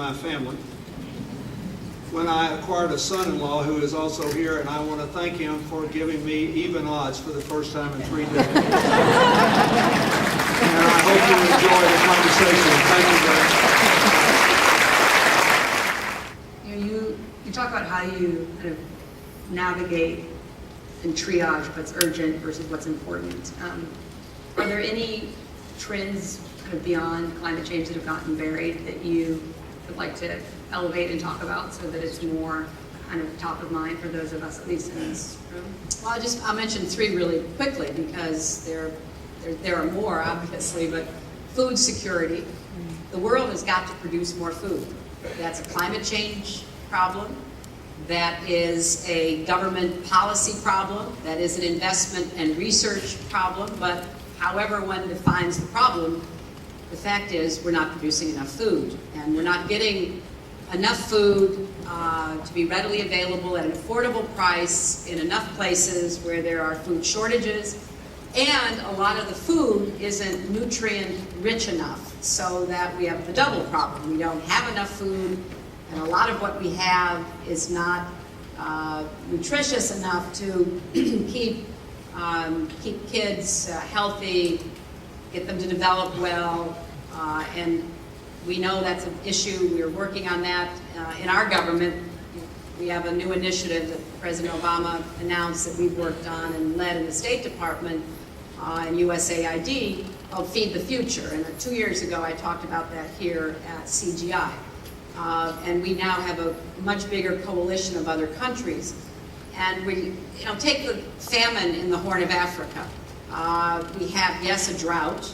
My family. When I acquired a son-in-law who is also here, and I want to thank him for giving me even odds for the first time in 3 decades. And I hope you enjoy the conversation. Thank you, Greg. You talk about how you kind of navigate and triage what's urgent versus what's important. Are there any trends kind of beyond climate change that have gotten buried that you would like to elevate and talk about so that it's more kind of top of mind for those of us, at least in this room? Well, I'll mention 3 really quickly because there are more, obviously, but food security. The world has got to produce more food. That's a climate change problem. That is a government policy problem. That is an investment and research problem. But however one defines the problem, the fact is we're not producing enough food. And we're not getting enough food to be readily available at an affordable price in enough places where there are food shortages. And a lot of the food isn't nutrient rich enough, so that we have the double problem. We don't have enough food, and a lot of what we have is not nutritious enough to keep kids healthy, get them to develop well, and we know that's an issue. We're working on that in our government. We have a new initiative that President Obama announced that we've worked on and led in the State Department and USAID called Feed the Future. And 2 years ago, I talked about that here at CGI. And we now have a much bigger coalition of other countries. And we, take the famine in the Horn of Africa. We have, yes, a drought.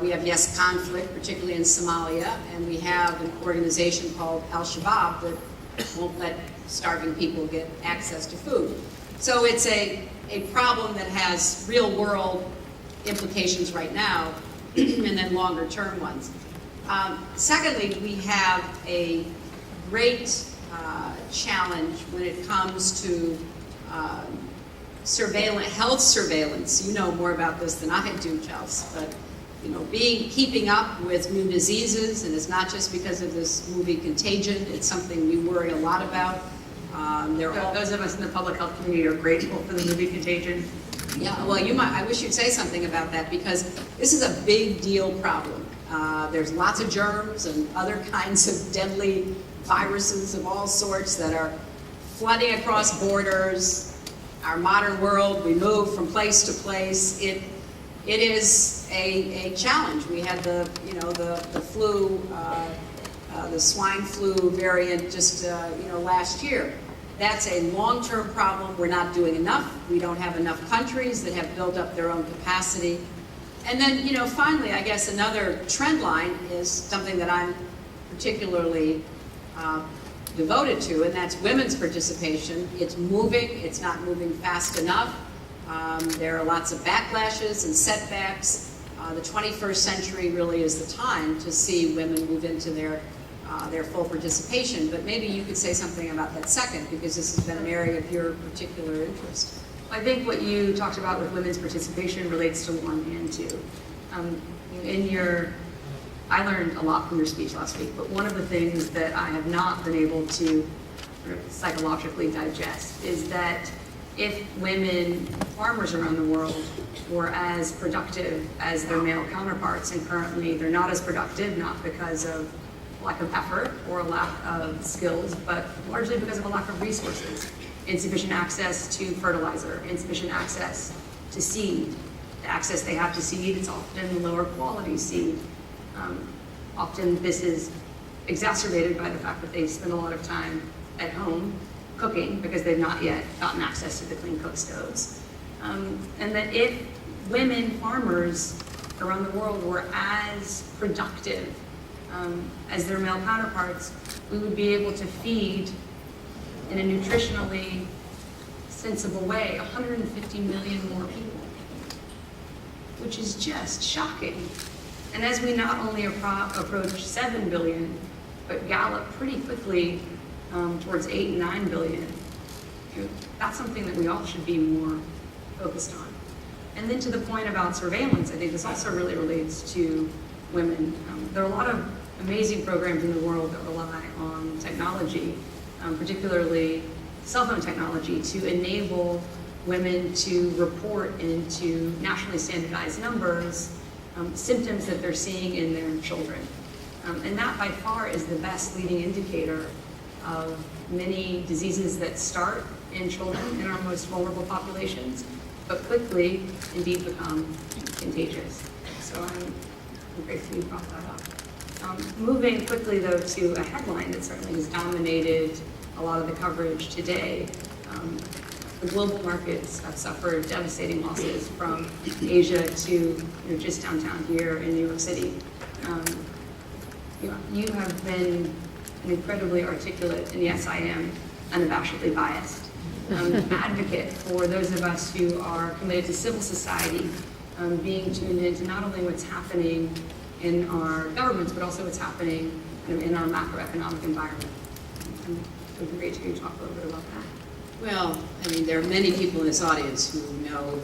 We have, yes, conflict, particularly in Somalia. And we have an organization called Al-Shabaab that won't let starving people get access to food. So it's a problem that has real-world implications right now, and then longer-term ones. Secondly, we have a great challenge when it comes to health surveillance. You know more about this than I do, Chelsea, but keeping up with new diseases, and it's not just because of this movie Contagion. It's something we worry a lot about. Those of us in the public health community are grateful for the movie Contagion. Yeah, well, I wish you'd say something about that, because this is a big deal problem. There's lots of germs and other kinds of deadly viruses of all sorts that are flooding across borders. Our modern world, we move from place to place. It is a challenge. We had the flu, the swine flu variant just last year. That's a long-term problem. We're not doing enough. We don't have enough countries that have built up their own capacity. And then, finally, I guess another trend line is something that I'm particularly devoted to, and that's women's participation. It's moving. It's not moving fast enough. There are lots of backlashes and setbacks. The 21st century really is the time to see women move into their full participation. But maybe you could say something about that second, because this has been an area of your particular interest. I think what you talked about with women's participation relates to 1 and 2. I learned a lot from your speech last week, but one of the things that I have not been able to psychologically digest is that if women farmers around the world were as productive as their male counterparts, and currently they're not as productive, not because of lack of effort or a lack of skills, but largely because of a lack of resources. Insufficient access to fertilizer, insufficient access to seed. The access they have to seed, it's often lower quality seed. Often this is exacerbated by the fact that they spend a lot of time at home cooking because they've not yet gotten access to the clean cook stoves. And that if women farmers around the world were as productive as their male counterparts, we would be able to feed in a nutritionally sensible way 150 million more people, which is just shocking. And as we not only approach 7 billion, but gallop pretty quickly towards 8 and 9 billion, that's something that we all should be more focused on. And then to the point about surveillance, I think this also really relates to women. There are a lot of amazing programs in the world that rely on technology, particularly cell phone technology, to enable women to report into nationally standardized numbers symptoms that they're seeing in their children. And that by far is the best leading indicator of many diseases that start in children in our most vulnerable populations, but quickly indeed become contagious. So I'm grateful you brought that up. Moving quickly though to a headline that certainly has dominated a lot of the coverage today. The global markets have suffered devastating losses from Asia to just downtown here in New York City. You have been an incredibly articulate, and yes, I am unabashedly biased, advocate for those of us who are committed to civil society, being tuned into not only what's happening in our governments, but also what's happening in our macroeconomic environment. It would be great to hear you talk a little bit about that. Well, I mean, there are many people in this audience who know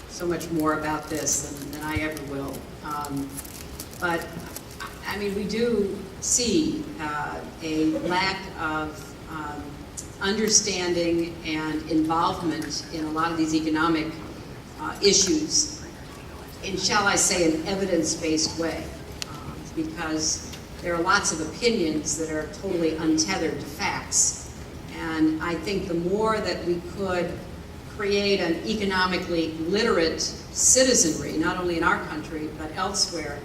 so much more about this than I ever will. But, I mean, we do see a lack of understanding and involvement in a lot of these economic issues in, shall I say, an evidence-based way. Because there are lots of opinions that are totally untethered to facts. And I think the more that we could create an economically literate citizenry, not only in our country, but elsewhere,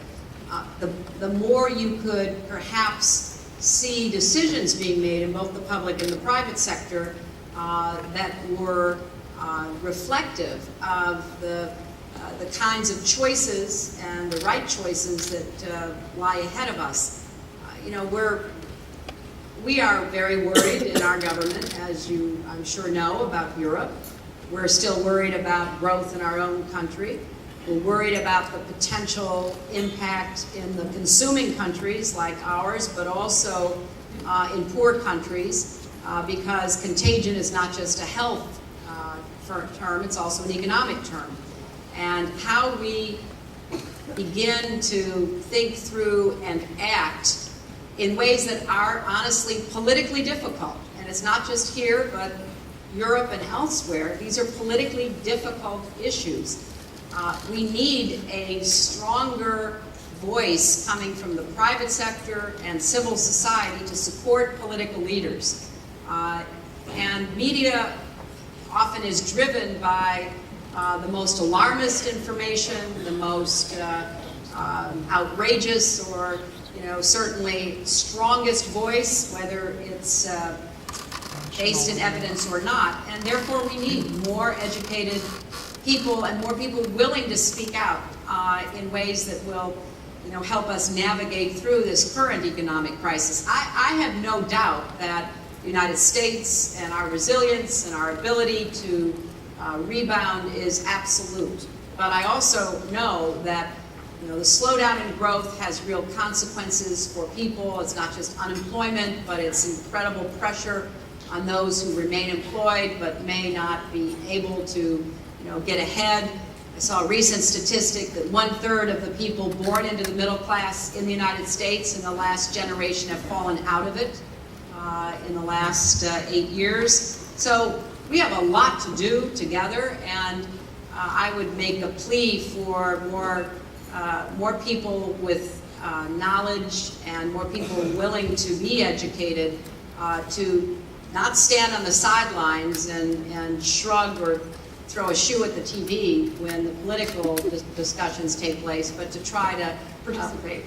the more you could perhaps see decisions being made in both the public and the private sector that were reflective of the kinds of choices and the right choices that lie ahead of us. We are very worried in our government, as you, I'm sure, know, about Europe. We're still worried about growth in our own country. We're worried about the potential impact in the consuming countries like ours, but also in poor countries, because contagion is not just a health term, it's also an economic term. And how we begin to think through and act in ways that are honestly politically difficult. And it's not just here, but Europe and elsewhere. These are politically difficult issues. We need a stronger voice coming from the private sector and civil society to support political leaders. And media often is driven by the most alarmist information, the most outrageous or certainly strongest voice, whether it's based in evidence or not. And therefore we need more educated people and more people willing to speak out in ways that will help us navigate through this current economic crisis. I have no doubt that the United States and our resilience and our ability to rebound is absolute. But I also know that the slowdown in growth has real consequences for people. It's not just unemployment, but it's incredible pressure on those who remain employed but may not be able to get ahead. I saw a recent statistic that 1/3 of the people born into the middle class in the United States in the last generation have fallen out of it in the last 8 years. So we have a lot to do together, and I would make a plea for more people with knowledge and more people willing to be educated to not stand on the sidelines and shrug or throw a shoe at the TV when the political discussions take place, but to try to participate,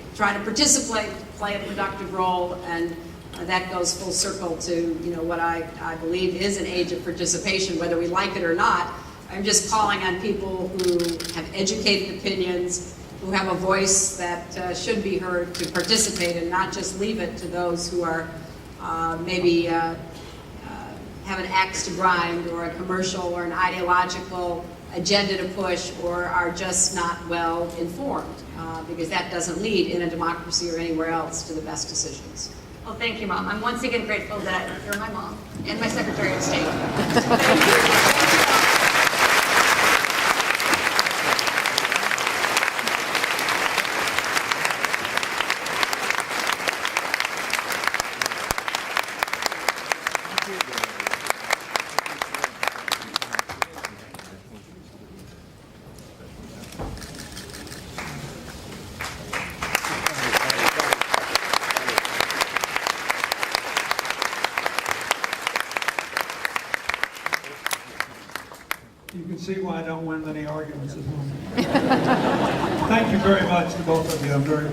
play a productive role, and that goes full circle to what I believe is an age of participation, whether we like it or not. I'm just calling on people who have educated opinions, who have a voice that should be heard, to participate and not just leave it to those who are maybe have an axe to grind or a commercial or an ideological agenda to push, or are just not well informed, because that doesn't lead in a democracy or anywhere else to the best decisions. Well, thank you, Mom. I'm once again grateful that you're my mom and my Secretary of State. Thank you. see why I don't win many arguments at home. Thank you very much to both of you. I'm very